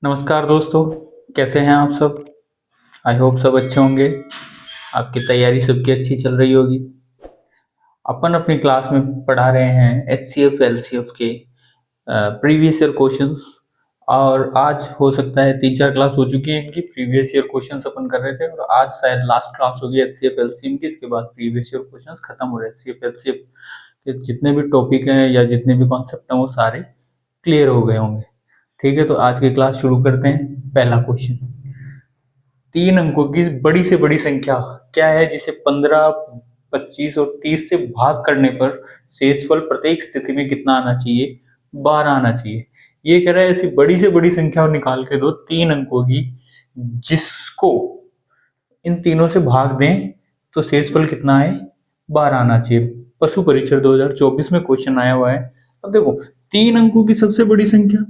नमस्कार दोस्तों, कैसे हैं आप सब? आई होप सब अच्छे होंगे। आपकी तैयारी सबकी अच्छी चल रही होगी। अपन अपनी क्लास में पढ़ा रहे हैं एचसीएफ एलसीएफ के प्रीवियस ईयर क्वेश्चंस। और आज हो सकता है 3-4 क्लास हो चुकी है इनकी। प्रीवियस ईयर क्वेश्चंस अपन कर रहे थे और आज शायद लास्ट क्लास होगी एचसीएफ एलसीएम की। इसके बाद प्रीवियस ईयर क्वेश्चंस खत्म हो रहे हैं। एचसीएफ एलसीएफ के जितने भी टॉपिक हैं या जितने भी कॉन्सेप्ट हैं वो सारे क्लियर हो गए होंगे। ठीक है, तो आज की क्लास शुरू करते हैं। पहला क्वेश्चन, 3 अंकों की बड़ी से बड़ी संख्या क्या है जिसे 15, 25 और 30 से भाग करने पर शेषफल प्रत्येक स्थिति में कितना आना चाहिए? 12 आना चाहिए। ये कह रहा है ऐसी बड़ी से बड़ी संख्या निकाल के दो 3 अंकों की, जिसको इन तीनों से भाग दें तो शेषफल कितना है? 12 आना चाहिए। पशु परीक्षण 2024 में क्वेश्चन आया हुआ है। अब देखो, 3 अंकों की सबसे बड़ी संख्या,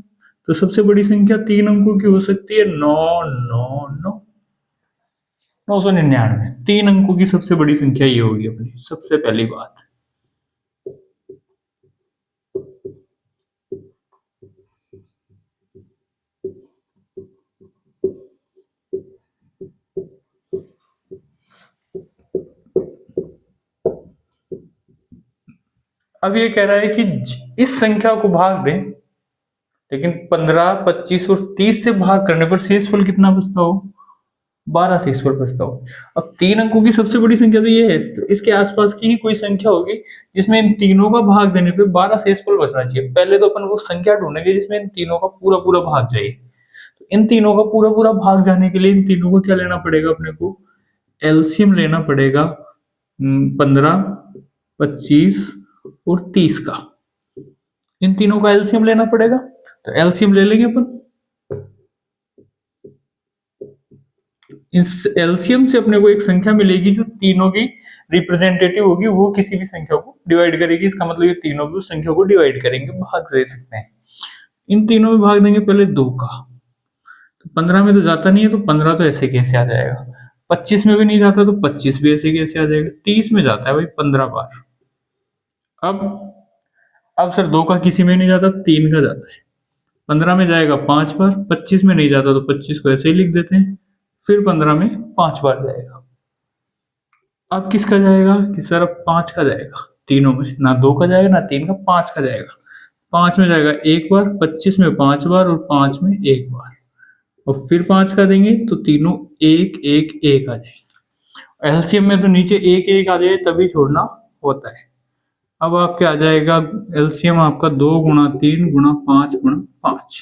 तो सबसे बड़ी संख्या 3 अंकों की हो सकती है 999 999। 3 अंकों की सबसे बड़ी संख्या ये होगी अपनी सबसे पहली बात। अब ये कह रहा है कि इस संख्या को भाग दें, लेकिन 15, 25 और 30 से भाग करने पर शेषफल कितना बचता हो? 12 शेषफल बचता हो। अब 3 अंकों की सबसे बड़ी संख्या तो ये है, तो इसके आसपास की ही कोई संख्या होगी जिसमें इन तीनों का भाग देने पे 12 शेषफल बचना चाहिए। पहले तो अपन वो संख्या ढूंढेंगे जिसमें इन तीनों का पूरा पूरा भाग जाए। तो इन तीनों का पूरा पूरा भाग जाने के लिए इन तीनों को क्या लेना पड़ेगा? अपने को एलसीएम लेना पड़ेगा 15, 25 और 30 का। इन तीनों का एलसीएम लेना पड़ेगा, तो एलसीएम ले लेंगे अपन। इस एलसीएम से अपने को एक संख्या मिलेगी जो तीनों की रिप्रेजेंटेटिव होगी, वो किसी भी संख्या को डिवाइड करेगी। इसका मतलब ये तीनों भी उस संख्या को डिवाइड करेंगे, भाग दे सकते हैं। इन तीनों में भाग देंगे पहले 2 का, तो 15 में तो जाता नहीं है, तो 15 तो ऐसे कैसे आ जाएगा। 25 में भी नहीं जाता, तो 25 भी ऐसे कैसे आ जाएगा। 30 में जाता है भाई 15 बार। अब सर 2 का किसी में नहीं जाता, 3 का जाता है। 15 में जाएगा 5 बार, 25 में नहीं जाता तो 25 को ऐसे ही लिख देते हैं। फिर 15 में 5 बार जाएगा। अब किसका जाएगा कि सर अब 5 का जाएगा। तीनों में ना 2 का जाएगा ना 3 का, 5 का जाएगा। 5 में जाएगा 1 बार, 25 में 5 बार और 5 में 1 बार। और फिर 5 का देंगे तो तीनों 1 1 1 आ जाएगा। एलसीएम में तो नीचे 1 1 आ जाए तभी छोड़ना होता है। अब आपके आ जाएगा एलसीएम आपका 2 गुणा 3 गुणा 5 गुणा 5।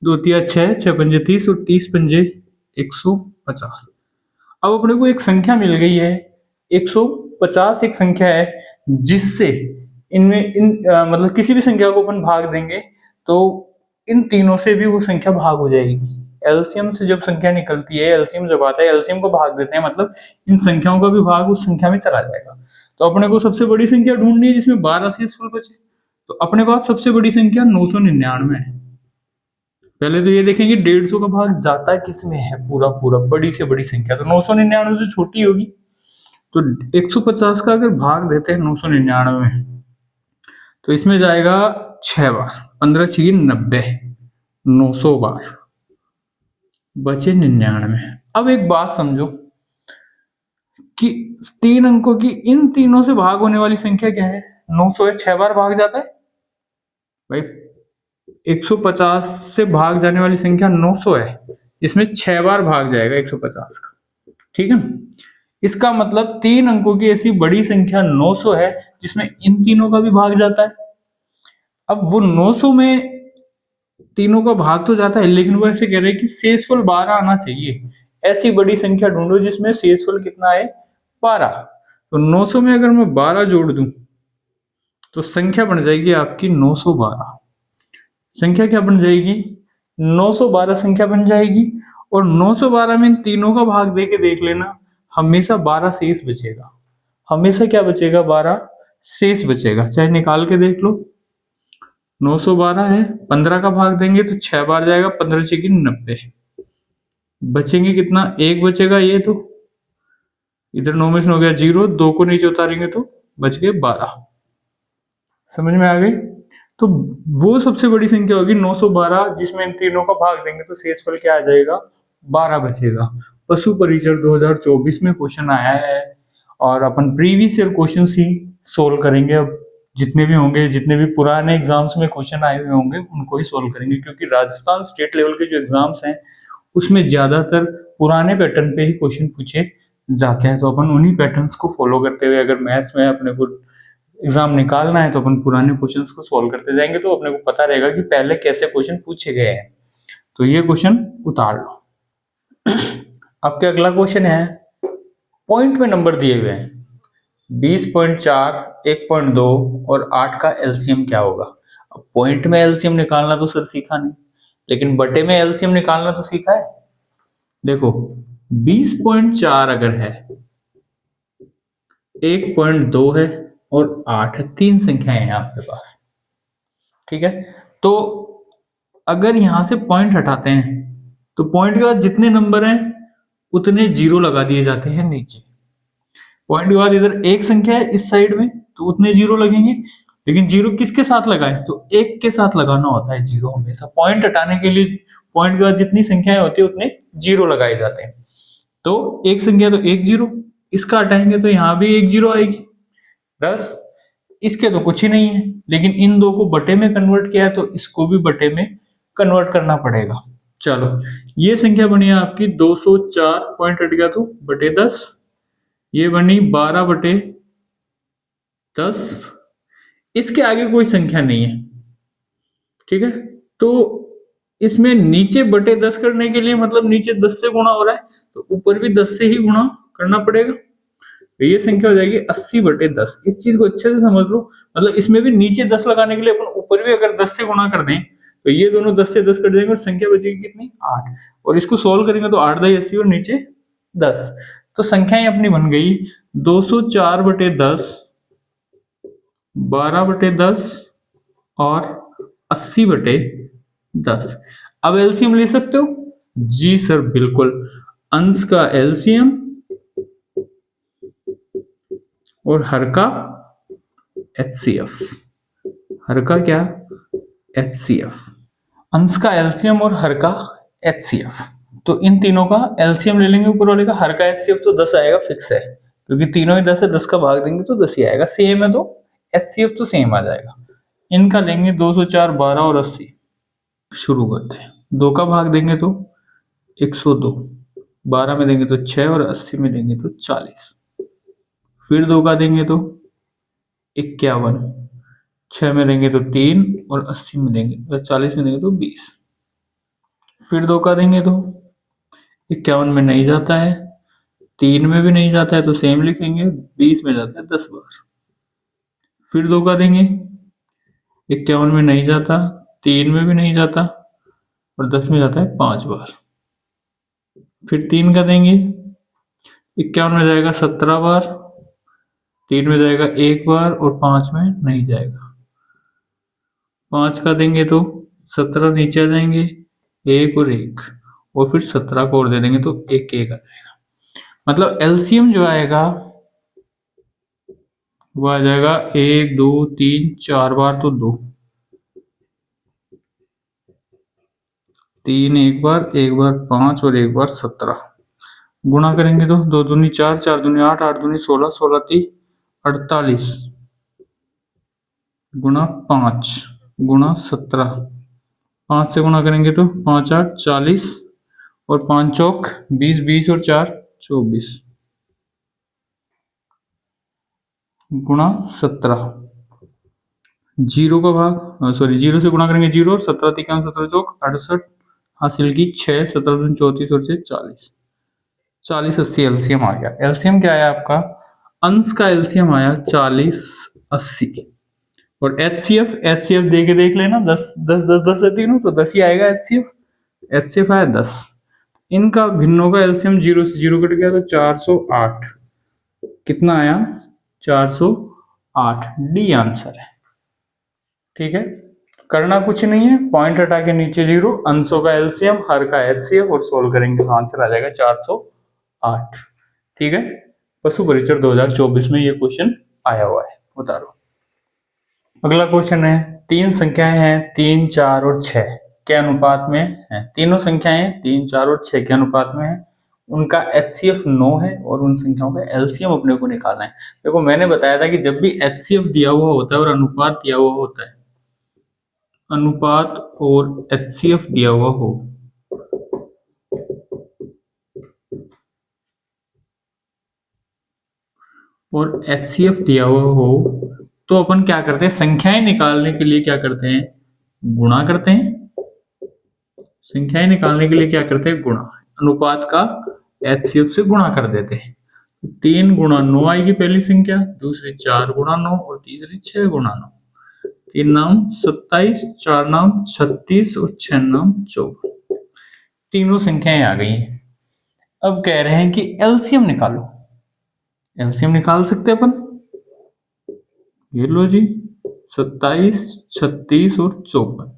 2 तिया 6, 6 पंजे 30 और 30 पंजे 150। अब अपने को एक संख्या मिल गई है 150। एक संख्या है जिससे इनमें मतलब किसी भी संख्या को अपन भाग देंगे तो इन तीनों से भी वो संख्या भाग हो जाएगी। एलसीएम से जब संख्या निकलती है, एलसीएम जब आता है, एलसीएम को भाग देते हैं, मतलब इन संख्याओं का भी भाग उस संख्या में चला जाएगा। तो अपने को सबसे बड़ी संख्या ढूंढनी है जिसमें 12 शेषफल बचे। तो अपने पास सबसे बड़ी संख्या 999 है। पहले तो ये देखेंगे 150 का भाग जाता किसमें है, पूरा पूरा बड़ी से बड़ी संख्या तो 999 से छोटी होगी। तो 150 का अगर भाग देते हैं 999 में, तो इसमें जाएगा 6 बार, 15 6 90, 900 बार, बचे 99। अब एक बात समझो कि 3 अंकों की इन तीनों से भाग होने वाली संख्या क्या है? 900 है, 6 बार भाग जाता है भाई। 150 से भाग जाने वाली संख्या 900 है, इसमें 6 बार भाग जाएगा 150 का। ठीक है, इसका मतलब 3 अंकों की ऐसी बड़ी संख्या 900 है जिसमें इन तीनों का भी भाग जाता है। अब वो 900 में तीनों का भाग तो जाता है, लेकिन वो ऐसे कह रहे हैं कि शेषफल 12 आना चाहिए। ऐसी बड़ी संख्या ढूंढो जिसमें शेषफल कितना है? 12। तो 900 में अगर मैं 12 जोड़ दूं तो संख्या बन जाएगी आपकी 912। संख्या क्या बन जाएगी? 912 संख्या बन जाएगी। और 912 में इन तीनों का भाग दे के देख लेना, हमेशा 12 शेष बचेगा। हमेशा क्या बचेगा? 12 शेष बचेगा, चाहे निकाल के देख लो। 912 है, 15 का भाग देंगे तो 6 बार जाएगा, 15 6 90। बचेंगे कितना? 1 बचेगा। ये तो इधर 9 में से हो गया 0, 2 को नीचे उतारेंगे तो बच गए 12। समझ में आ गई? तो वो सबसे बड़ी संख्या होगी 912, जिसमें इन तीनों का भाग देंगे तो शेषफल क्या आ जाएगा, 12 बचेगा। पशु परिचर 2024 में क्वेश्चन आया है और अपन प्रीवियस ईयर क्वेश्चन ही सोल्व करेंगे। अब जितने भी होंगे, जितने भी पुराने एग्जाम्स में क्वेश्चन आए हुए होंगे उनको ही सोल्व करेंगे, क्योंकि राजस्थान स्टेट लेवल के जो एग्जाम्स हैं उसमें ज्यादातर पुराने पैटर्न पे ही क्वेश्चन पूछे जाते हैं। तो अपन उन्हीं पैटर्न्स को फॉलो करते हुए अगर मैथ्स में अपने को एग्जाम निकालना है तो अपन पुराने क्वेश्चंस को सॉल्व करते जाएंगे, तो अपने को पता रहेगा कि पहले कैसे क्वेश्चन पूछे गए हैं। तो ये क्वेश्चन उतार लो। अब क्या अगला क्वेश्चन है, पॉइंट में नंबर दिए हुए हैं 20.4, 1.2 और 8 का एलसीएम क्या होगा। अब पॉइंट में एलसीएम निकालना तो सर सीखा नहीं, लेकिन बटे में एलसीएम निकालना तो सीखा है। देखो 20.4 अगर है, 1.2 है और 8 है, तीन संख्याएं हैं आपके पास, ठीक है। तो अगर यहां से पॉइंट हटाते हैं तो पॉइंट के बाद जितने नंबर हैं उतने जीरो लगा दिए जाते हैं नीचे। पॉइंट के बाद इधर एक संख्या है इस साइड में तो उतने जीरो लगेंगे, लेकिन जीरो किसके साथ लगाएं, तो एक के साथ लगाना होता है जीरो हमेशा। पॉइंट हटाने के लिए पॉइंट के बाद जितनी संख्याएं होती है उतने जीरो लगाए जाते हैं। तो एक संख्या तो एक जीरो, इसका हटाएंगे तो यहाँ भी एक जीरो आएगी 10, इसके तो कुछ ही नहीं है, लेकिन इन दो को बटे में कन्वर्ट किया है तो इसको भी बटे में कन्वर्ट करना पड़ेगा। चलो ये संख्या बनी है आपकी 204, पॉइंट हट गया तो बटे 10, ये बनी 12 बटे 10, इसके आगे कोई संख्या नहीं है, ठीक है। तो इसमें नीचे बटे 10 करने के लिए मतलब नीचे 10 से गुणा हो रहा है तो ऊपर भी 10 से ही गुणा करना पड़ेगा। तो ये संख्या हो जाएगी 80 बटे 10। इस चीज को अच्छे से समझ लो, मतलब इसमें भी नीचे 10 लगाने के लिए अपन ऊपर भी अगर 10 से गुणा कर दें तो ये दोनों 10 से 10 कट जाएंगे और संख्या बचेगी कितनी, 8। और इसको सोल्व करेंगे तो 8 दाई 80 और नीचे 10, तो संख्याएं अपनी बन गई 204 बटे 10, 12 बटे 10 और 80 बटे 10। अब एलसीएम ले सकते हो, जी सर बिल्कुल। अंश का एलसीएम और हर का एचसीएफ, हर का क्या, एचसीएफ। अंश का एलसीएम और हर का एचसीएफ, तो इन तीनों का एलसीएम ले लेंगे ऊपर वाले का, हर का एचसीएफ तो 10 आएगा फिक्स है, क्योंकि तीनों ही 10 है, 10 का भाग देंगे तो 10 ही आएगा। सेम है तो एचसीएफ तो सेम आ जाएगा। इनका लेंगे 204, 12 और 80। शुरू करते हैं, 2 का भाग देंगे तो 102, 12 में देंगे तो 6 और 80 में देंगे तो 40। फिर 2 का देंगे तो 51, 6 में देंगे तो 3 और 80 में देंगे 40 में देंगे तो 20। फिर 2 का देंगे तो 51 में नहीं जाता है, 3 में भी नहीं जाता है तो सेम लिखेंगे, 20 में जाता है 10 बार। फिर 2 का देंगे, 51 में नहीं जाता, 3 में भी नहीं जाता और 10 में जाता है 5 बार। फिर 3 का देंगे, 51 में जाएगा 17 बार, 3 में जाएगा 1 बार और 5 में नहीं जाएगा। 5 का देंगे तो 17 नीचे आ जाएंगे, 1 और 1 और फिर 17 को और दे देंगे तो 1 1 आ जाएगा। मतलब एलसीएम जो आएगा वो आ जाएगा 1 2 3 4 बार तो 2, 3 1 बार, 1 बार 5 और 1 बार 17। गुणा करेंगे तो 2 दूनी 4, 4 दूनी 8, 8 दूनी 16, 16 3 48 गुणा 5 गुणा 17, 5 से गुणा करेंगे तो 5 8 40 और 5 चौक 20, 20 और 4 24 गुणा 17। जीरो का भाग, सॉरी जीरो से गुणा करेंगे 0 और 17 तिकाम 17 चौक 68 हासिल की 6, 17 दूनी 34 और 6 40, 40 80 एलसीएम आ गया। एलसीएम क्या आया आपका, अंश का एलसीएम आया 40 80 और एचसीएफ, एचसीएफ दे के देख लेना, 10 10 10 10 है तीनों तो 10 ही आएगा एचसीएफ, एचसीएफ आया 10। इनका भिन्नों का एलसीएम 0 से 0 कट गया तो 408, कितना आया 408, डी आंसर है, ठीक है। करना कुछ नहीं है, पॉइंट हटा के नीचे 0, अंशों का एलसीएम, हर का एचसीएफ और सोल्व करेंगे तो आंसर आ जाएगा 408, ठीक है। पशु परिचर 2024 में ये क्वेश्चन आया हुआ है, उतारो। अगला क्वेश्चन है, तीन संख्याएं हैं 3, 4 और 6 के अनुपात में है। तीनों संख्याएं 3, 4 और 6 के अनुपात में है। उनका एचसीएफ 9 है और उन संख्याओं का एलसीएम अपने को निकालना है। देखो मैंने बताया था कि जब भी एचसीएफ दिया हुआ होता है और अनुपात दिया हुआ होता है, अनुपात और एचसीएफ दिया हुआ हो और एचसीएफ दिया हुआ हो तो अपन क्या करते हैं, संख्याएं निकालने के लिए क्या करते हैं, गुणा करते हैं। संख्याएं निकालने के लिए क्या करते हैं, गुणा। अनुपात का एचसीएफ से गुणा कर देते हैं। 3 गुणा 9 आएगी पहली संख्या, दूसरी 4 गुणा 9 और तीसरी 6 गुणा 9। 3 नाम 27, 4 नाम 36 और 6 नाम 24। तीनों संख्याएं आ गई हैं। अब कह रहे हैं कि एलसीएम निकालो। एलसीएम निकाल सकते हैं अपन, ये लो जी, 27, 36 और 54।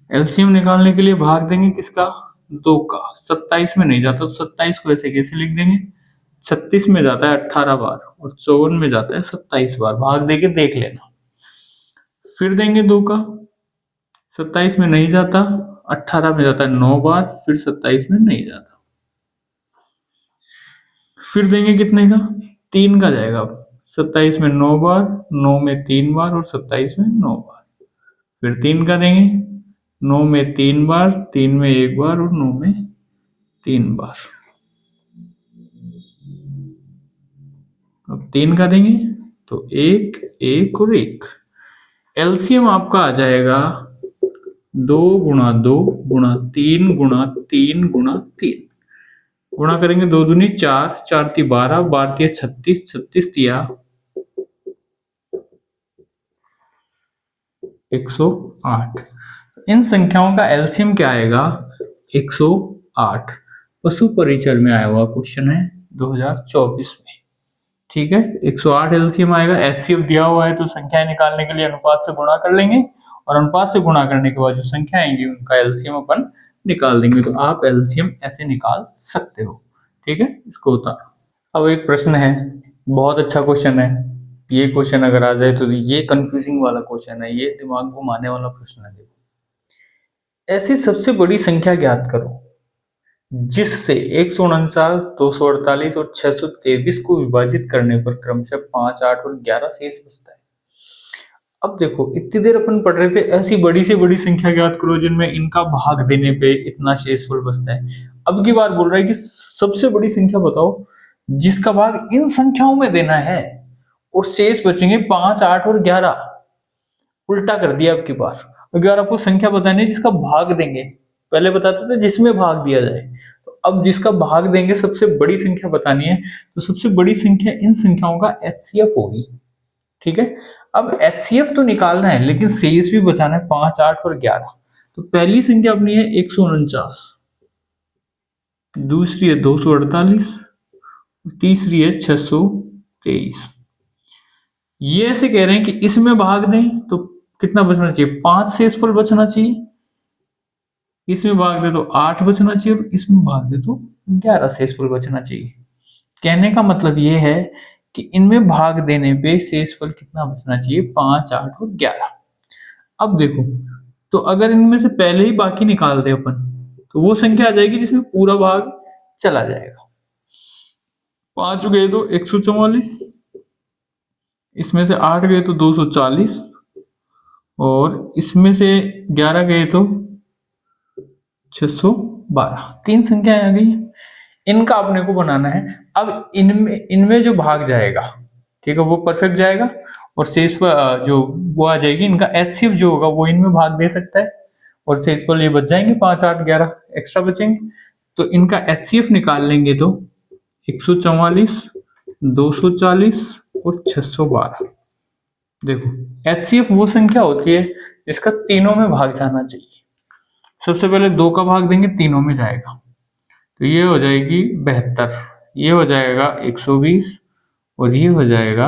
एलसीएम निकालने के लिए भाग देंगे किसका, 2 का। 27 में नहीं जाता तो 27 को ऐसे कैसे लिख देंगे, 36 में जाता है 18 बार और 54 में जाता है 27 बार। भाग देके देख लेना। फिर देंगे 2 का, 27 में नहीं जाता, 18 में जाता है 9 बार, फिर 27 में नहीं जाता। फिर देंगे कितने का, 3 का जाएगा। 27 में 9 बार, 9 में 3 बार और 27 में 9 बार। फिर 3 का देंगे, 9 में 3 बार, 3 में 1 बार और 9 में 3 बार। अब 3 का देंगे तो 1, 1 और 1। एलसीएम आपका आ जाएगा 2 गुणा 2 गुणा 3 गुणा 3 गुणा 3। गुणा करेंगे 2 दूनी 4, 4 ती 12, 12 ती 36, 36 तिया 108। इन संख्याओं का एलसीएम क्या आएगा, 108। पशु परिचय में आया हुआ क्वेश्चन है 2024 में। ठीक है, 108 एलसीएम आएगा। एचसीएफ दिया हुआ है तो संख्याएं निकालने के लिए अनुपात से गुणा कर लेंगे और अनुपात से गुणा करने के बाद जो संख्या आएंगी उनका एलसीएम अपन निकाल देंगे। तो आप एलसीएम ऐसे निकाल सकते हो। ठीक है, इसको उतारो। अब एक प्रश्न है, बहुत अच्छा क्वेश्चन है। ये क्वेश्चन अगर आ जाए तो ये कंफ्यूजिंग वाला क्वेश्चन है, ये दिमाग घुमाने वाला प्रश्न है। ऐसी सबसे बड़ी संख्या ज्ञात करो जिससे 149, 248 और 623 को विभाजित करने पर क्रमशः 5, 8 और 11 शेष बचता है। अब देखो इतनी देर अपन पढ़ रहे थे ऐसी बड़ी से बड़ी संख्या ज्ञात करो जिनमें इनका भाग देने पे इतना शेषफल बचता है। अब की बार बोल रहा है कि सबसे बड़ी संख्या बताओ जिसका भाग इन संख्याओं में देना है और शेष बचेंगे 5, 8 और 11। उल्टा कर दिया अब की बार। अगर आपको संख्या बतानी है जिसका भाग देंगे, पहले बताते थे जिसमें भाग दिया जाए, तो अब जिसका भाग देंगे सबसे बड़ी संख्या बतानी है तो सबसे बड़ी संख्या इन संख्याओं का एचसीएफ होगी। ठीक है, अब एचसीएफ तो निकालना है लेकिन शेष भी बचाना है 5, 8 और 11। तो पहली संख्या अपनी है 149, दूसरी है 248, तीसरी है 623। ये ऐसे कह रहे हैं कि इसमें भाग दें तो कितना बचना चाहिए, 5 शेषफल बचना चाहिए। इसमें भाग दे तो 8 बचना चाहिए और इसमें भाग दे तो 11 शेषफल बचना चाहिए। कहने का मतलब ये है कि इनमें भाग देने पे शेषफल कितना बचना चाहिए, 5, 8 और 11। अब देखो, तो अगर इनमें से पहले ही बाकी निकाल दे अपन तो वो संख्या आ जाएगी जिसमें पूरा भाग चला जाएगा। 5 गए तो 144, इसमें से 8 गए तो 240 और इसमें से 11 गए तो 612। 3 संख्याएं आ गई। इनका अपने को बनाना है। अब इनमें जो भाग जाएगा, ठीक है, वो परफेक्ट जाएगा और शेषफल जो वो आ जाएगी, इनका एचसीएफ जो होगा वो इनमें भाग दे सकता है और शेषफल ये बच जाएंगे 5, 8, 11 एक्स्ट्रा बचेंगे। तो इनका एचसीएफ निकाल लेंगे तो 144, 240 और 612। देखो एचसीएफ वो संख्या होती है जिसका तीनों में भाग जाना चाहिए। सबसे पहले 2 का भाग देंगे, तीनों में जाएगा तो ये हो जाएगी 72, ये हो जाएगा 120 और ये हो जाएगा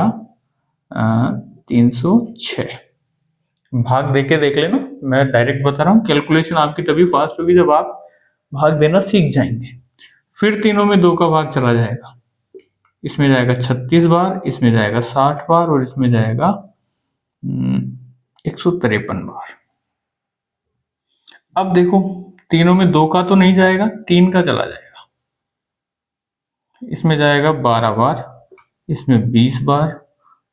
306। भाग देके देख लेना, मैं डायरेक्ट बता रहा हूँ। कैलकुलेशन आपकी तभी फास्ट होगी जब आप भाग देना सीख जाएंगे। फिर तीनों में 2 का भाग चला जाएगा, इसमें जाएगा 36 बार, इसमें जाएगा 60 बार और इसमें जाएगा 153 बार। अब देखो तीनों में 2 का तो नहीं जाएगा, 3 का चला जाएगा। इसमें जाएगा 12 बार, इसमें 20 बार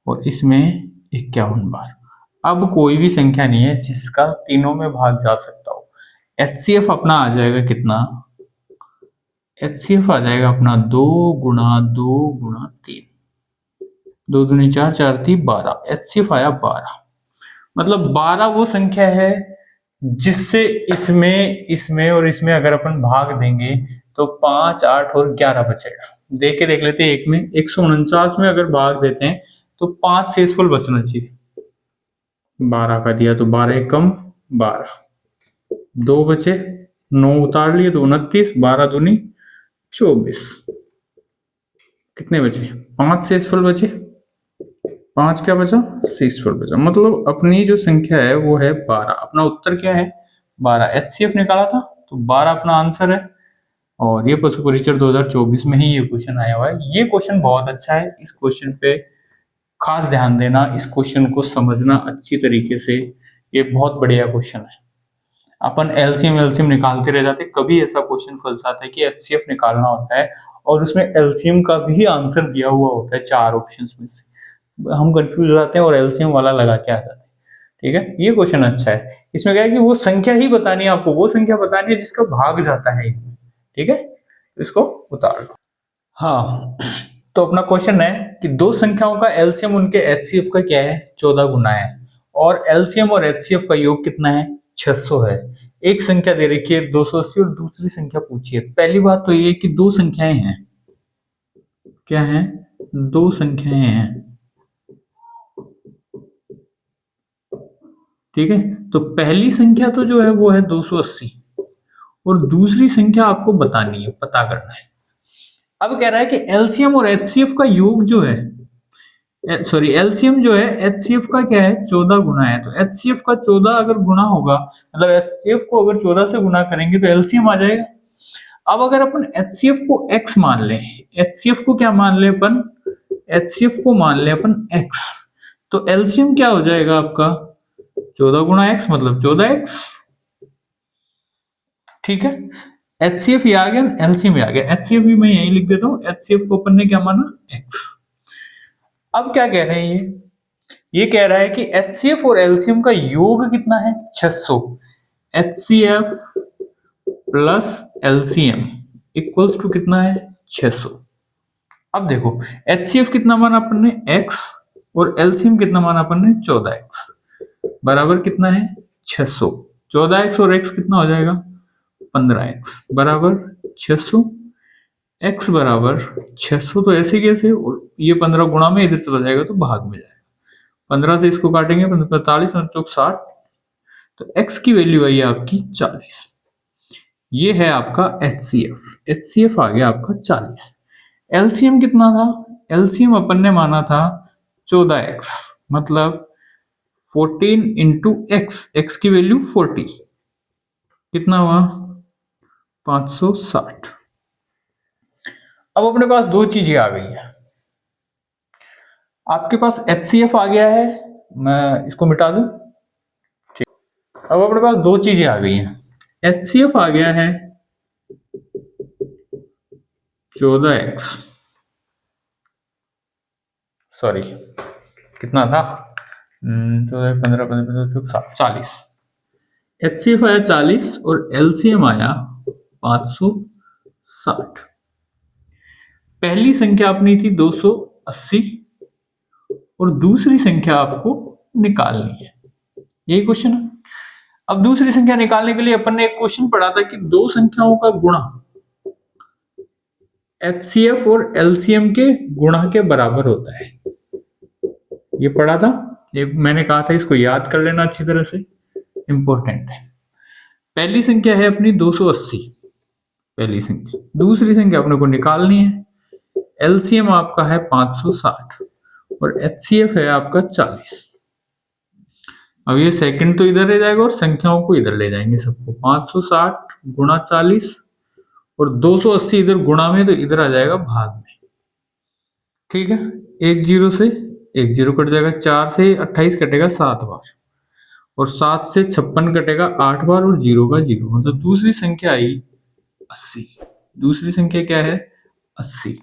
और इसमें 51 बार। अब कोई भी संख्या नहीं है जिसका तीनों में भाग जा सकता हो। HCF अपना आ जाएगा कितना, HCF आ जाएगा अपना 2 गुणा 2 गुणा 3, 2 दूनी 4, 4 3 12। HCF आया 12। मतलब 12 वो संख्या है जिससे इसमें इसमें और इसमें अगर अपन भाग देंगे तो 5 8 और 11 बचेगा। देख लेते हैं। एक में 149 में अगर भाग देते हैं तो 5 शेषफल बचना चाहिए। 12 का दिया तो 12 एक कम 12, 2 बचे, 9 उतार लिए तो 29, 12 दूनी 24। कितने बचे, 5 शेषफल बचे। 5 क्या बचा, शेषफल बचा। मतलब अपनी जो संख्या है वो है 12। अपना उत्तर क्या है, 12। HCF निकाला था तो 12 अपना आंसर है। और ये पशु परीक्षण 2024 में ही ये क्वेश्चन आया हुआ है। ये क्वेश्चन बहुत अच्छा है। इस क्वेश्चन पे खास ध्यान देना, इस क्वेश्चन को समझना अच्छी तरीके से। ये बहुत बढ़िया क्वेश्चन है। अपन एलसीएम निकालते रह जाते, कभी ऐसा क्वेश्चन फंस जाता है कि HCF निकालना होता है और उसमें एलसीएम का भी आंसर दिया हुआ होता है 4 ऑप्शंस में से। हम कंफ्यूज हो जाते हैं और एलसीएम वाला लगा के आ जाते हैं। ठीक है, ये क्वेश्चन अच्छा है। इसमें क्या है कि वो संख्या ही बतानी है आपको, वो संख्या बतानी है जिसका भाग जाता है। ठीक है, इसको उतार लो। हाँ, तो अपना क्वेश्चन है कि दो संख्याओं का एलसीएम उनके HCF का क्या है, 14 गुना है। और एलसीएम और HCF का योग कितना है, 600 है। एक संख्या दे रखी है 280 और दूसरी संख्या पूछी है। पहली बात तो ये कि दो संख्याएं हैं। क्या है, दो संख्याएं हैं। ठीक है, तो पहली संख्या तो जो है वो है 280 और दूसरी संख्या आपको बतानी है, पता करना है। अब कह रहा है कि एलसीएम और HCF का योग जो है, सॉरी एलसीएम जो है HCF का क्या है, 14 गुना है। तो HCF का 14 अगर गुना होगा, मतलब HCF को अगर 14 से गुना करेंगे तो एलसीएम आ जाएगा। अब अगर अपन HCF को x मान लें, HCF को क्या मान लें अपन, HCF को मान लें अपन x, तो एलसीएम क्या हो जाएगा आपका, 14 गुना x मतलब 14x। ठीक है, HCF ये आ गया, एलसीएम ये आ गया। HCF भी मैं यही लिख देता हूँ, HCF को अपन ने क्या माना, x। अब क्या कह रहे हैं ये कह रहा है कि HCF और एलसीएम का योग कितना है, 600। HCF plus LCM equals to कितना है, 600। अब देखो HCF कितना माना अपन ने, x, और एलसीएम कितना माना अपन ने, 14x, बराबर कितना है, 600। 14x और x कितना हो जाएगा, 15x, बराबर 600। x बराबर 600, तो ऐसे कैसे, और ये 15 गुणा में इधर चला जाएगा तो भाग में जाएगा। 15 से इसको काटेंगे 45 और चौक 60, तो x की वैल्यू आई है आपकी 40। ये है आपका HCF। HCF आ गया आपका 40। LCM कितना था, LCM अपन ने माना था 14x, मतलब 14 इंटू x, x की वैल्यू 40, कितना हुआ, 560। अब अपने पास दो चीजें आ गई है। आपके पास HCF आ गया है, मैं इसको मिटा दूं। अब अपने पास दो चीजें आ गई हैं। HCF आ गया है 14x, सॉरी कितना था, 14 15 15 40। HCF आया 40 और LCM आया 560। पहली संख्या अपनी थी 280 और दूसरी संख्या आपको निकालनी है, यही क्वेश्चन है। अब दूसरी संख्या निकालने के लिए अपन ने एक क्वेश्चन पढ़ा था कि दो संख्याओं का गुणा HCF और LCM के गुणा के बराबर होता है। ये पढ़ा था, ये मैंने कहा था इसको याद कर लेना अच्छी तरह से, इंपॉर्टेंट है। पहली संख्या है अपनी 280, पहली संख्या। दूसरी संख्या अपने को निकालनी है। LCM आपका है 560 और HCF है आपका 40। अब ये सेकंड तो इधर ले जाएगा और संख्याओं को इधर ले जाएंगे सबको। 560 गुणा 40 और 280 इधर गुणा में, तो इधर आ जाएगा भाग में। ठीक है, एक जीरो से एक जीरो कट जाएगा, 4 से 28 कटेगा 7 बार, और 7 से 56 कटेगा 8 बार, और जीरो का जीरो, मतलब दूसरी संख्या आई 80। दूसरी संख्या क्या है? 80।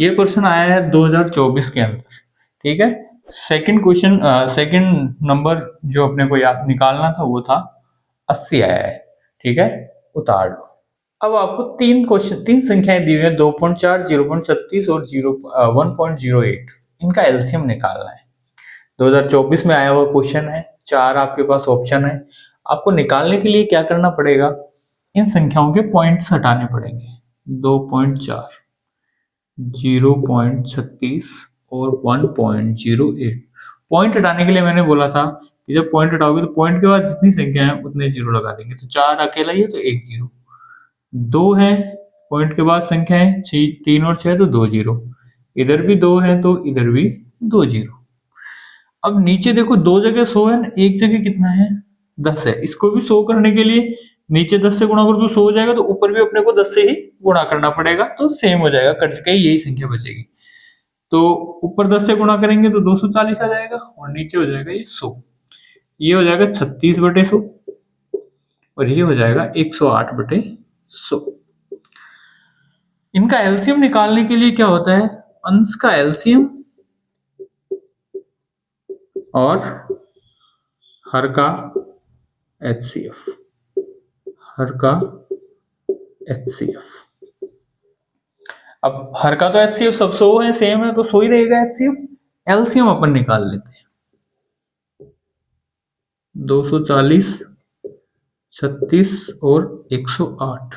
ये क्वेश्चन आया है 2024 के अंदर। ठीक है, सेकंड क्वेश्चन, सेकंड नंबर जो अपने को याद निकालना था वो था 80 आया है। ठीक है, उतार लो। अब आपको तीन क्वेश्चन, तीन संख्याएं दी हुई है, 2.4, 0.36 और 1.08। इनका एलसीएम निकालना है। 2024 में आया हुआ क्वेश्चन है, चार आपके पास ऑप्शन है। आपको निकालने के लिए क्या करना पड़ेगा? इन संख्याओं के पॉइंट्स हटाने पड़ेंगे। 2.4, 0.36 और 1.08। पॉइंट हटाने के लिए मैंने बोला था कि जब पॉइंट हटाओगे तो पॉइंट के बाद जितनी संख्या है उतने जीरो लगा देंगे। तो 4 अकेला ही है तो एक जीरो, 2 है पॉइंट के बाद संख्या है 3 और 6 तो 2 जीरो, इधर भी 2 है तो इधर भी 2 जीरो। अब नीचे देखो, दो जगह 100 है, एक जगह कितना है? 10 है। इसको भी 100 करने के लिए नीचे 10 से गुणा करो तो 100 हो जाएगा, तो ऊपर भी अपने को 10 से ही गुणा करना पड़ेगा, तो सेम हो जाएगा, कट के यही संख्या बचेगी। तो ऊपर 10 से गुणा करेंगे तो 240 आ जाएगा, और नीचे हो जाएगा ये 100। ये हो जाएगा 36/100, और ये हो जाएगा 108/100। इनका एलसीएम निकालने के लिए क्या होता है? अंश का एलसीएम और हर का एचसीएफ। हर का एचसीएफ। अब हर का तो एचसीएफ सब 100 है, सेम है, तो 100 ही रहेगा एचसीएफ। एलसीएम अपन निकाल लेते हैं। 240, 36 और 108।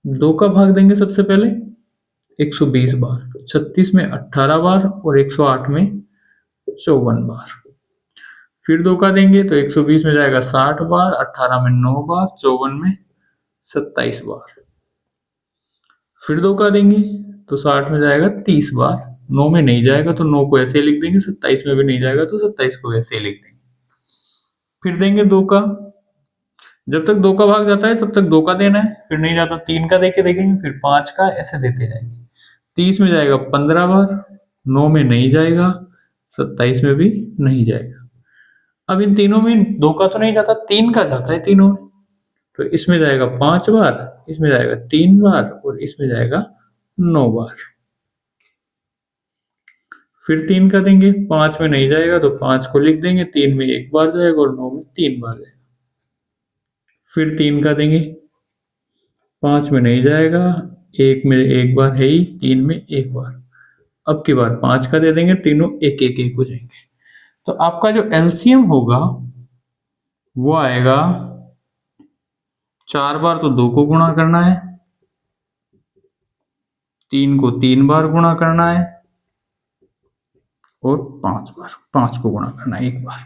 2 का भाग देंगे सबसे पहले 120 बार, 36 में 18 बार और 108 में 54 बार। फिर 2 का देंगे तो 120 में जाएगा 60 बार, 18 में 9 बार, 54 में 27 बार। फिर 2 का देंगे तो 60 में जाएगा 30 बार, 9 में नहीं जाएगा तो 9 को ऐसे लिख देंगे, 27 में भी नहीं जाएगा तो 27 को ऐसे लिख देंगे। फिर देंगे 2 का, जब तक 2 का भाग जाता है तब तक 2 का देना है, फिर नहीं जाता 3 का देके देखेंगे, फिर 5 का, ऐसे देते जाएंगे। 30 में जाएगा 15 बार, 9 में नहीं जाएगा, 27 में भी नहीं जाएगा। अब इन तीनों में 2 का तो नहीं जाता, 3 का जाता है तीनों में, तो इसमें जाएगा 5 बार, इसमें जाएगा 3 बार और इसमें जाएगा 9 बार। फिर 3 का देंगे, 5 में नहीं जाएगा तो 5 को लिख देंगे, 3 में 1 बार जाएगा और 9 में 3 बार जाएगा। फिर 3 का देंगे, 5 में नहीं जाएगा, 1 में 1 बार है ही, 3 में 1 बार। अब की बार 5 का दे देंगे, तीनों 1 1 1 हो जाएंगे। तो आपका जो एलसीएम होगा वो आएगा, 4 बार तो 2 को गुणा करना है, 3 को 3 बार गुणा करना है, और 5 बार 5 को गुणा करना है 1 बार।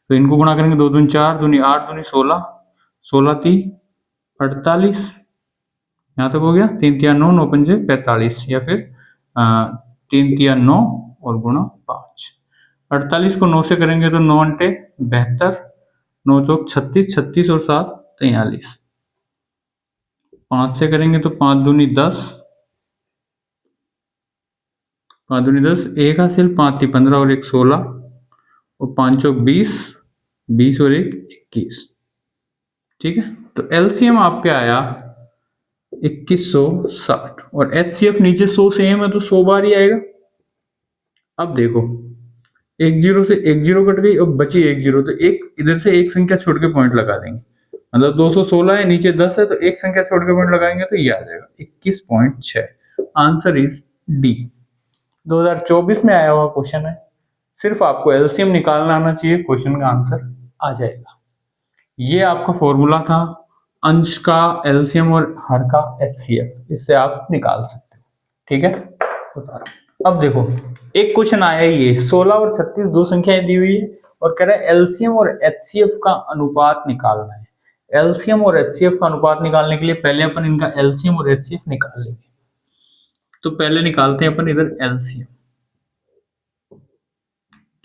तो इनको गुणा करेंगे, 2 दूनी 4, दूनी 8, दूनी 16, 16 3 48, यहाँ तक हो गया। 3 तिया 9, 9 पंजे 45, या फिर 3 तिया 9 और गुणा 5। 48 को 9 से करेंगे तो 9 अंटे 72, 9 चौक 36, 36 और 7 43। 5 से करेंगे तो 5 दूनी 10, 5 दूनी 10, 1 हासिल, 5 ती 15 और 1 16, और 5 चौक 20, 20 और 1 21। ठीक है, तो एलसीएम आपके आया 2160, और एचसीएफ नीचे 100 सेम है तो 100 बार ही आएगा। अब देखो, एक जीरो से एक जीरो कट गई, अब बची एक जीरो, तो एक इधर से एक संख्या छोड़ के पॉइंट लगा देंगे, मतलब 216 है, नीचे 10 है, तो एक संख्या छोड़ के पॉइंट लगाएंगे तो ये आ जाएगा 21.6। Answer is D. 2024 में आया हुआ क्वेश्चन है, सिर्फ आपको एलसीएम निकालना आना चाहिए, क्वेश्चन का आंसर आ जाएगा। ये आपका फॉर्मूला था अंश का एलसीएम और हर का एचसीएफ, इससे आप निकाल सकते हो। ठीक है, अब देखो, एक क्वेश्चन आया है, ये 16 और 36 दो संख्याएं दी हुई है, और कह रहा है एलसीएम और एचसीएफ का अनुपात निकालना है। एलसीएम और एचसीएफ का अनुपात निकालने के लिए पहले अपन इनका एलसीएम और एचसीएफ निकाल लेंगे। तो पहले निकालते हैं अपन इधर एलसीएम।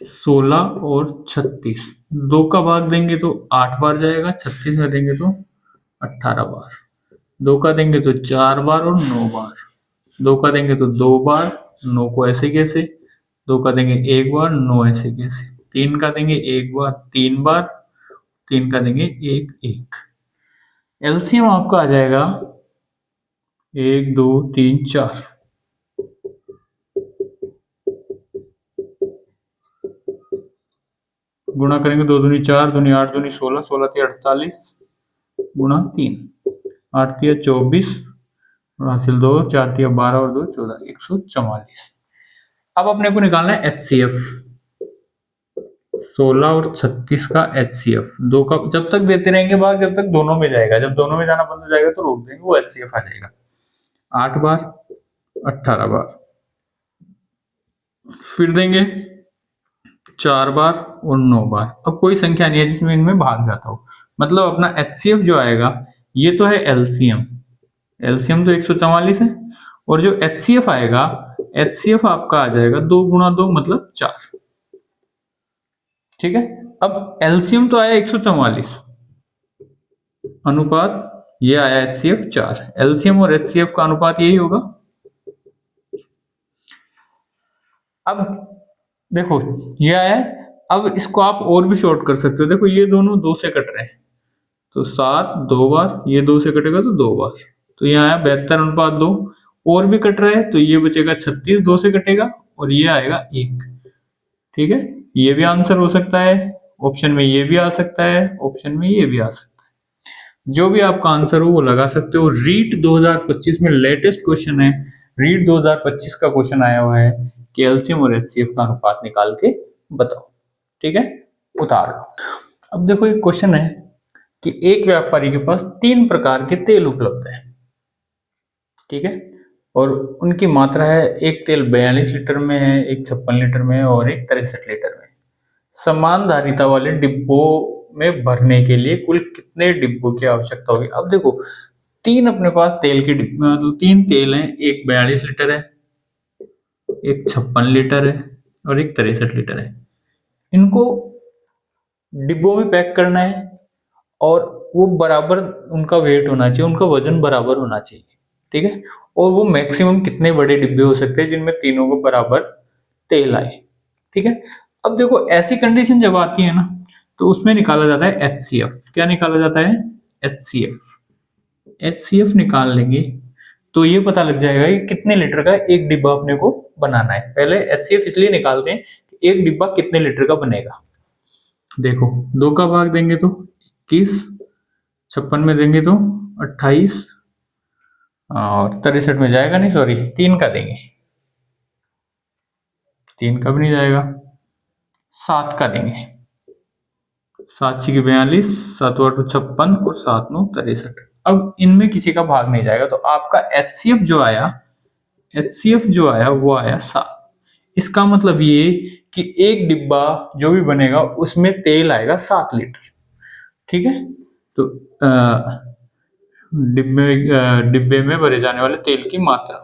16 और 36, 2 का भाग देंगे तो 8 बार जाएगा, 36 में देंगे तो 18 बार, 2 का देंगे तो 4 बार और 9 बार, 2 का देंगे तो 2 बार, 9 को ऐसे कैसे, 2 का देंगे एक बार, 9 ऐसे कैसे, 3 का देंगे एक बार, 3 बार, 3 का देंगे एक एक। एलसीएम आपका आ जाएगा 1 2 3 4। गुणा करेंगे 2 दूनी 4, दूनी 8, दूनी 16, 16 × 48 गुणा 3, 8 × 24 और हासिल 2, 4 × 12 और 2 14, 144। अब अपने को निकालना है एचसीएफ, 16 और 36 का एचसीएफ। दो का जब तक देते रहेंगे भाग, जब तक दोनों में जाएगा, जब दोनों में जाना बंद हो जाएगा तो रोक देंगे, वो एचसीएफ आ जाएगा। 8 बार, 18 बार, फिर देंगे 4 बार और 9 बार। अब कोई संख्या नहीं है जिसमें इनमें भाग जाता हो, मतलब अपना एचसीएफ जो आएगा, ये तो है एलसीएम, एलसीएम तो 144 है, और जो एचसीएफ आएगा, एचसीएफ आपका आ जाएगा 2 × 2 मतलब 4। ठीक है, अब एलसीएम तो आया 144, अनुपात ये आया एचसीएफ 4, एलसीएम और एचसीएफ का अनुपात यही होगा। अब देखो ये आया है, अब इसको आप और भी शॉर्ट कर सकते हो। देखो ये दोनों 2 से कट रहे हैं, तो 7 2 बार, ये 2 से कटेगा तो 2 बार, तो ये आया 72:2। और भी कट रहा है तो ये बचेगा 36, 2 से कटेगा, और ये आएगा 1। ठीक है, ये भी आंसर हो सकता है, ऑप्शन में ये भी आ सकता है, ऑप्शन में ये भी आ सकता है। जो भी आपका आंसर हो वो लगा सकते हो। रीट 2025 में लेटेस्ट क्वेश्चन है, रीट 2025 का क्वेश्चन आया हुआ है कि एलसीएम और एचसीएफ का अनुपात निकाल के बताओ। ठीक है, उतार लो। अब देखो एक क्वेश्चन है कि एक व्यापारी के पास 3 प्रकार के तेल उपलब्ध है। ठीक है, और उनकी मात्रा है, एक तेल 42 लीटर में है, एक 56 लीटर में है और एक 63 लीटर में। समान धारिता वाले डिब्बों में भरने के लिए कुल कितने डिब्बों की आवश्यकता होगी। अब देखो 3 अपने पास तेल के डिब्बे, मतलब 3 तेल हैं, एक 42 लीटर है, एक 56 लीटर है और एक 63 लीटर है। इनको डिब्बों में पैक करना है और वो बराबर उनका वेट होना चाहिए, उनका वजन बराबर होना चाहिए। ठीक है, और वो मैक्सिमम कितने बड़े डिब्बे हो सकते हैं जिनमें तीनों को बराबर तेल आए। ठीक है, अब देखो ऐसी कंडीशन जब आती है ना, तो उसमें निकाला जाता है एचसीएफ। क्या निकाला जाता है? एचसीएफ। एचसीएफ निकाल लेंगे तो ये पता लग जाएगा कि कितने लीटर का एक डिब्बा अपने को बनाना है। पहले एचसीएफ इसलिए निकालते हैं कि एक डिब्बा कितने लीटर का बनेगा। देखो 2 का भाग देंगे तो 21, 56 में देंगे तो 28, और 63 में जाएगा नहीं, सॉरी 3 का देंगे, 3 का भी नहीं जाएगा, 7 का देंगे, 7 6 42, 7 8 56 और 7 9 63। अब इनमें किसी का भाग नहीं जाएगा, तो आपका एचसीएफ जो आया, एचसीएफ जो आया वो आया 7। इसका मतलब ये कि एक डिब्बा जो भी बनेगा उसमें तेल आएगा 7 लीटर। ठीक है, तो डिब्बे में भरे जाने वाले तेल की मात्रा,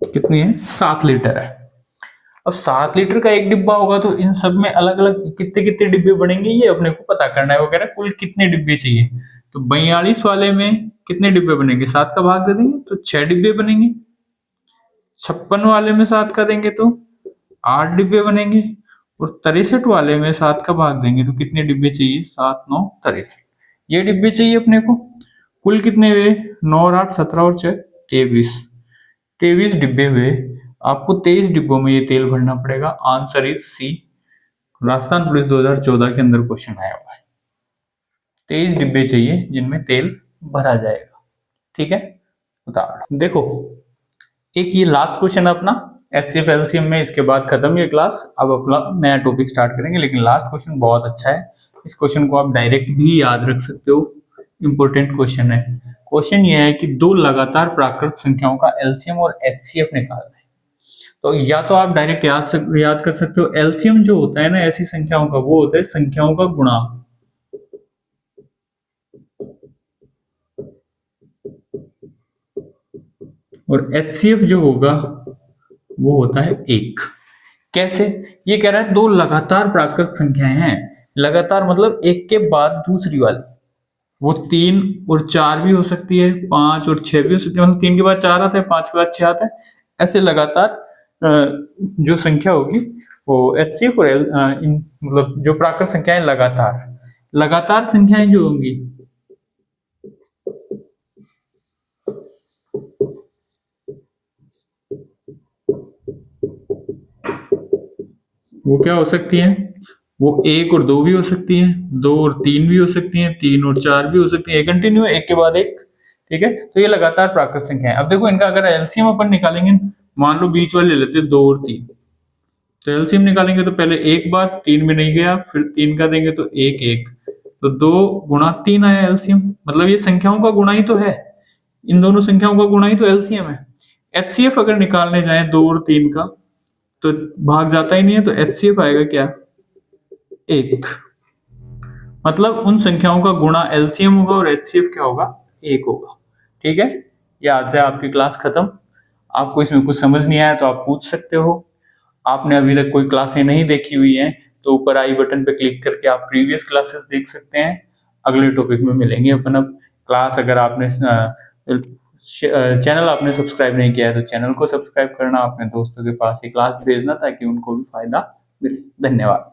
कितनी है? 7 लीटर है। अब 7 लीटर का एक डिब्बा होगा तो इन सब में अलग अलग कितने कितने डिब्बे बनेंगे ये अपने को पता करना है। वगैरह कुल कितने डिब्बे चाहिए, तो 42 वाले में कितने डिब्बे बनेंगे, 7 का भाग दे देंगे तो 6 डिब्बे बनेंगे। 56 वाले में 7 का देंगे तो 8 डिब्बे बनेंगे, और 63 वाले में 7 का भाग देंगे तो कितने डिब्बे चाहिए, 7 9 63, ये डिब्बे चाहिए अपने को। कुल कितने हुए, 9 और 8 17 और 6 23, 23 डिब्बे हुए। आपको 23 डिब्बों में ये तेल भरना पड़ेगा। Answer is C. Rajasthan police 2014 के अंदर क्वेश्चन आया हुआ है, 23 डिब्बे चाहिए जिनमें तेल भरा जाएगा। ठीक है, उदाहरण देखो, एक ये लास्ट क्वेश्चन है अपना एचसीएफ एलसीएम में, इसके बाद खत्म ये क्लास। अब अपना नया टॉपिक स्टार्ट करेंगे, लेकिन लास्ट क्वेश्चन बहुत अच्छा है। इस क्वेश्चन को आप डायरेक्ट भी याद रख सकते हो, इंपॉर्टेंट क्वेश्चन है। क्वेश्चन ये है कि दो लगातार प्राकृत संख्याओं का एलसीएम और एचसीएफ निकालना है। तो या तो आप डायरेक्ट याद कर सकते हो, एलसीएम जो होता है ना ऐसी संख्याओं का, वो होता है संख्याओं का गुणा, और एचसीएफ जो होगा वो होता है 1। कैसे? ये कह रहा है दो लगातार प्राकृत संख्याएं हैं, लगातार मतलब एक के बाद दूसरी वाली, वो 3 और 4 भी हो सकती है, 5 और 6 भी हो सकती है, मतलब 3 के बाद 4 आता है, 5 के बाद 6 आता है, ऐसे लगातार जो संख्या होगी वो एचसीएफ और मतलब जो प्राकृत संख्याएं लगातार लगातार संख्याएं जो होंगी वो क्या हो सकती हैं? वो 1 और 2 भी हो सकती हैं, 2 और 3 भी हो सकती हैं, 3 और 4 भी हो सकती हैं, कंटिन्यू एक के बाद एक। ठीक है, तो ये लगातार प्राकृत संख्या है। अब देखो इनका अगर एलसीएम अपन निकालेंगे, मान लो बीच वाले लेते हैं 2 और 3, तो एलसीएम निकालेंगे तो पहले एक बार 3 में नहीं गया, फिर 3 का देंगे तो 1 1, तो 2 गुणा 3 आया एलसीएम, मतलब ये संख्याओं का गुणा ही तो है, इन दोनों संख्याओं का गुणा ही तो एलसीएम है। एचसीएफ अगर निकालने जाए 2 और 3 का तो भाग जाता ही नहीं है, तो एचसीएफ आएगा क्या? 1। मतलब उन संख्याओं का गुणा एलसीएम होगा और एचसीएफ क्या होगा? 1 होगा। ठीक है, ये आज से आपकी क्लास खत्म। आपको इसमें कुछ समझ नहीं आया तो आप पूछ सकते हो। आपने अभी तक कोई क्लासें नहीं देखी हुई हैं तो ऊपर आई बटन पे क्लिक करके आप प्रीवियस क्लासेस देख सकते हैं। अगले टॉपिक में मिलेंगे अपन। अब क्लास अगर आपने चैनल आपने सब्सक्राइब नहीं किया है तो चैनल को सब्सक्राइब करना, अपने दोस्तों के पास ये क्लास भेजना ताकि उनको भी फायदा मिले। धन्यवाद।